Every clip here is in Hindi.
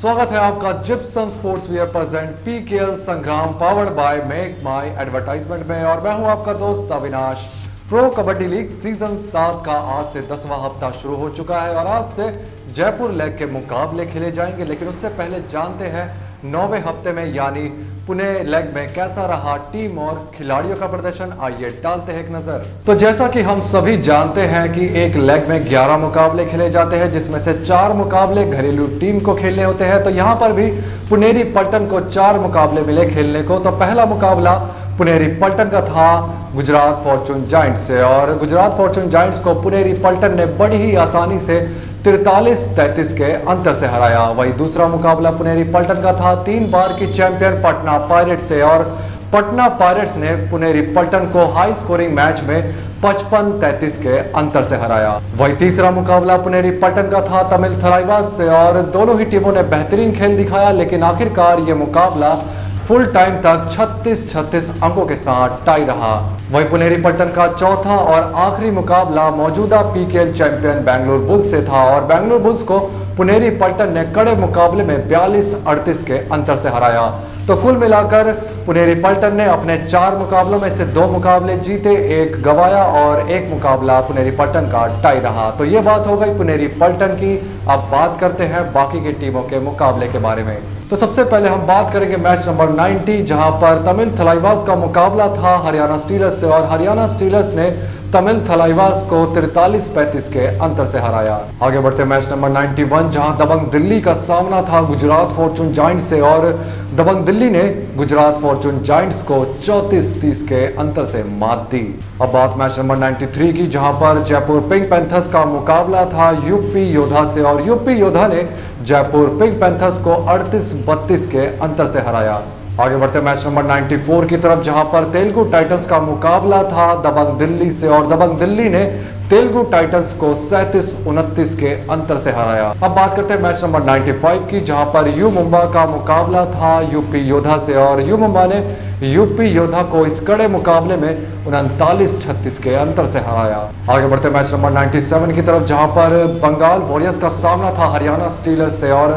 स्वागत है आपका gypsum sports wear present PKL Sangram powered by make my advertisement में। और मैं हूं आपका दोस्त Avinash. Pro kabaddi league season 7 का आज से 10वां हफ्ता शुरू हो चुका है और आज से जयपुर लेग के मुकाबले खेले जाएंगे। लेकिन उससे पहले जानते हैं 9वें हफ्ते में यानी पुणे लेग में कैसा रहा टीम और खिलाड़ियों का प्रदर्शन। आइए डालते हैं एक नजर। तो जैसा कि हम सभी जानते हैं कि एक लेग में 11 मुकाबले खेले जाते हैं, जिसमें से 4 मुकाबले घरेलू टीम को खेलने होते हैं। तो यहाँ पर भी पुनेरी पलटन को 4 मुकाबले मिले खेलने को। तो पहला मुकाबला पुनेरी पलटन का था गुजरात फॉर्चून जायंट्स से और गुजरात फॉर्चून जायंट्स को पुनेरी पलटन ने बड़ी ही आसानी से 43-33 के अंतर से हराया। वही दूसरा मुकाबला पुनेरी पलटन का था 3 बार की चैंपियन पटना पायरेट्स से और पटना पायरेट्स ने पुनेरी पलटन को हाई स्कोरिंग मैच में 55-33 के अंतर से हराया। वही तीसरा मुकाबला पुनेरी पलटन का था तमिल थलाइवास से और दोनों ही टीमों ने बेहतरीन खेल दिखाया, लेकिन आखिरकार ये मुकाबला फुल टाइम तक 36-36 अंकों के साथ टाई रहा। वहीं पुनेरी पलटन का चौथा और आखिरी मुकाबला मौजूदा पीकेएल चैंपियन बेंगलुरु बुल्स से था और बेंगलुरु बुल्स को पुनेरी पलटन ने कड़े मुकाबले में 42-38 के अंतर से हराया। तो कुल मिलाकर पुनेरी पलटन ने अपने 4 मुकाबलों में से 2 मुकाबले जीते, 1 गंवाया और 1 मुकाबला पुनेरी पलटन का टाई रहा। तो ये बात हो गई पुनेरी पलटन की। अब बात करते हैं बाकी की टीमों के मुकाबले के बारे में। तो सबसे पहले हम बात करेंगे मैच नंबर 90, जहां पर तमिल थलाइवास का मुकाबला था हरियाणा स्टीलर्स से और हरियाणा स्टीलर्स ने तमिल थलाइवास को 43-35 के अंतर से हराया। आगे बढ़ते मैच नंबर 91, जहां दबंग दिल्ली का सामना था गुजरात फॉर्चून जायंट्स से और दबंग दिल्ली ने गुजरात फॉर्चून जायंट्स को 34-30 के अंतर से मात दी। अब बात मैच नंबर 93 की, जहां पर जयपुर पिंक पैंथर्स का मुकाबला था यूपी योद्धा से और यूपी योद्धा ने जयपुर पिंक पैंथर्स को 38-32 के अंतर से हराया। आगे बढ़ते मैच नंबर 94 की तरफ, जहां पर तेलुगु टाइटंस का मुकाबला था दबंग दिल्ली से और दबंग दिल्ली ने तेलुगु टाइटंस को 37-29 के अंतर से हराया। अब बात करते हैं मैच नंबर 95 की, जहां पर यू मुंबा का मुकाबला था यूपी योद्धा से और यू मुंबा ने यूपी योद्धा को इस कड़े मुकाबले में 39-36 के अंतर से हराया। आगे बढ़ते मैच नंबर 97 की तरफ, जहां पर बंगाल वॉरियर्स का सामना था हरियाणा स्टीलर्स से और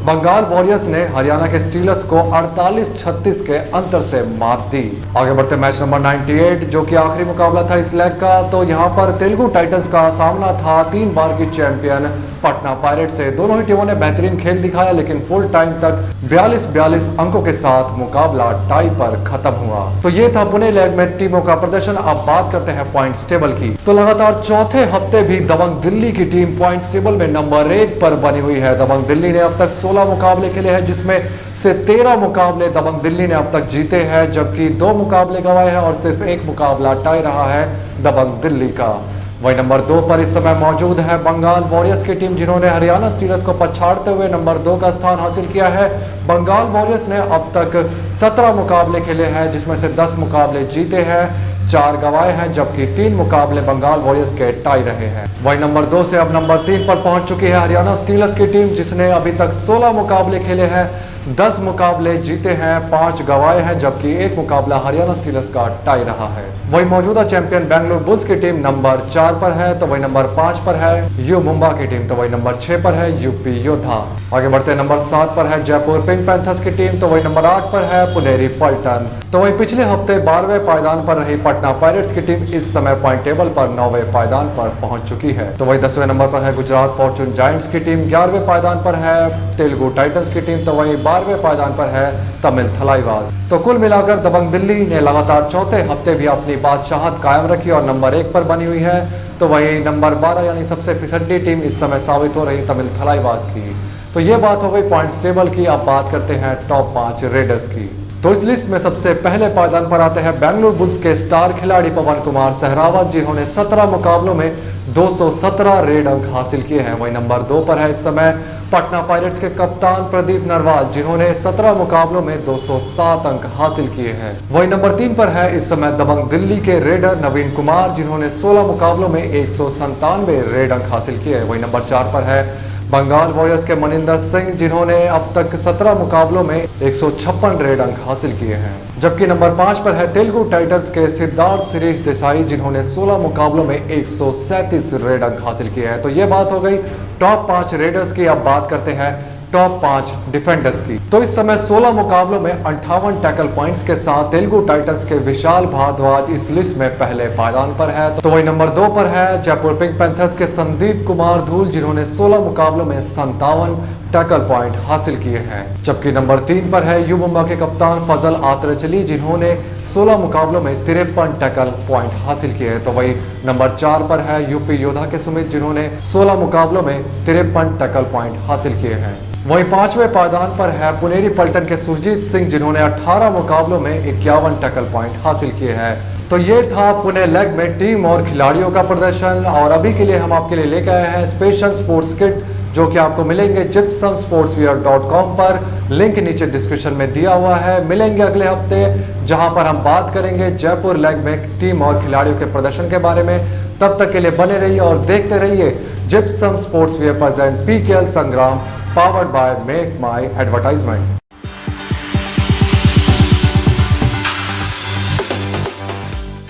बंगाल वॉरियर्स ने हरियाणा के स्टीलर्स को 48-36 के अंतर से मात दी। आगे बढ़ते मैच नंबर 98, जो कि आखिरी मुकाबला था इस लेग का। तो यहां पर तेलुगु टाइटंस का सामना था 3 बार की चैंपियन पटना पायरेट्स से। दोनों ही टीमों ने बेहतरीन खेल दिखाया, लेकिन फुल टाइम तक 42-42 अंकों के साथ मुकाबला टाई पर खत्म हुआ। तो ये था पुणे लेग में टीमों का प्रदर्शन। अब बात करते हैं पॉइंट्स टेबल की। तो लगातार चौथे हफ्ते भी दबंग दिल्ली की टीम पॉइंट्स टेबल में नंबर 1 पर बनी हुई है। दबंग दिल्ली ने अब तक 16 मुकाबले खेले हैं, जिसमें से 13 मुकाबले दबंग दिल्ली ने अब तक जीते हैं, जबकि 2 मुकाबले गंवाए हैं और सिर्फ 1 मुकाबला टाई रहा है दबंग दिल्ली का। वही नंबर 2 पर इस समय मौजूद है बंगाल वॉरियर्स की टीम, जिन्होंने हरियाणा स्टीलर्स को पछाड़ते हुए नंबर 2 का स्थान हासिल किया है। बंगाल वॉरियर्स ने अब तक 17 मुकाबले खेले हैं, जिसमें से 10 मुकाबले जीते हैं, 4 गंवाए हैं, जबकि 3 मुकाबले बंगाल वॉरियर्स के टाई रहे हैं। वही नंबर 2 से अब नंबर 3 पर पहुंच चुकी है हरियाणा स्टीलर्स की टीम, जिसने अभी तक 16 मुकाबले खेले हैं, 10 मुकाबले जीते हैं, 5 गंवाए हैं, जबकि 1 मुकाबला हरियाणा स्टीलर्स का टाई रहा है। वही मौजूदा चैंपियन बेंगलुरु बुल्स की टीम नंबर 4 पर है। तो वही नंबर 5 पर है यू मुंबा की टीम। तो वही नंबर 6 पर है यूपी योद्धा। आगे बढ़ते नंबर 7 पर है जयपुर पिंक पैंथर्स की टीम। तो वही नंबर 8 पर है पुनेरी पलटन। तो वही पिछले हफ्ते 12वें पायदान पर रही पटना पायरेट्स की टीम इस समय पॉइंट टेबल पर 9वें पायदान पर पहुंच चुकी है। तो वही 10वें नंबर पर है गुजरात फॉर्चून जायंट्स की टीम। 11वें पायदान पर है तेलुगु टाइटंस की टीम। तो वही 12वें पायदान पर है तमिल थलाइवास। तो कुल मिलाकर दबंग दिल्ली ने लगातार चौथे हफ्ते भी अपनी बादशाहत कायम रखी और नंबर 1 पर बनी हुई है। तो वही नंबर 12 यानी सबसे फिसड्डी टीम इस समय साबित हो रही तमिल थलाइवास की। तो ये बात हो गई पॉइंट्स टेबल की। अब बात करते हैं टॉप 5 रेडर्स की। तो इस लिस्ट में सबसे पहले पायदान पर आते हैं बेंगलुरु बुल्स के स्टार खिलाड़ी पवन कुमार सहरावत, जिन्होंने 17 मुकाबलों में 217 रेड अंक हासिल किए हैं। वही नंबर 2 पर है इस समय पटना पायरेट्स के कप्तान प्रदीप नरवाल, जिन्होंने 17 मुकाबलों में 207 अंक हासिल किए हैं। वही नंबर 3 पर है इस समय दबंग दिल्ली के रेडर नवीन कुमार, जिन्होंने 16 मुकाबलों में 197 रेड अंक हासिल किए हैं। वही नंबर 4 पर है बंगाल वॉरियर्स के मनिंदर सिंह, जिन्होंने अब तक 17 मुकाबलों में 156 रेड अंक हासिल किए हैं। जबकि नंबर 5 पर है तेलुगु टाइटंस के सिद्धार्थ शिरीष देसाई, जिन्होंने 16 मुकाबलों में 137 रेड अंक हासिल किए हैं। तो ये बात हो गई टॉप 5 रेडर्स की। अब बात करते हैं टॉप 5 डिफेंडर्स की। तो इस समय 16 मुकाबलों में 58 टैकल पॉइंट्स के साथ तेलुगु टाइटंस के विशाल भारद्वाज इस लिस्ट में पहले पायदान पर है। तो वही नंबर 2 पर है जयपुर पिंक पैंथर्स के संदीप कुमार धूल, जिन्होंने 16 मुकाबलों में 57 टैकल पॉइंट हासिल किए हैं। जबकि नंबर 3 पर है यू मुंबा के कप्तान फजल आतरचली, जिन्होंने 16 मुकाबलों में 53 टैकल पॉइंट हासिल किए हैं। तो वही नंबर 4 पर है यूपी योद्धा के सुमित, जिन्होंने 16 मुकाबलों में 53 टैकल पॉइंट हासिल किए हैं। वहीं 5वें पायदान पर है पुनेरी पलटन के सुरजीत सिंह, जिन्होंने 18 मुकाबलों में 51 टैकल पॉइंट हासिल किए हैं। तो ये था पुणे लेग में टीम और खिलाड़ियों का प्रदर्शन। और अभी के लिए हम आपके लिए लेकर आए हैं स्पेशल स्पोर्ट्स किट, जो कि आपको मिलेंगे gypsumsportswear.com पर। लिंक नीचे डिस्क्रिप्शन में दिया हुआ है। मिलेंगे अगले हफ्ते, जहां पर हम बात करेंगे जयपुर लेग में टीम और खिलाड़ियों के प्रदर्शन के बारे में। तब तक के लिए बने रहिए और देखते रहिए gypsum sports wear present PKL संग्राम, powered by make my advertisement.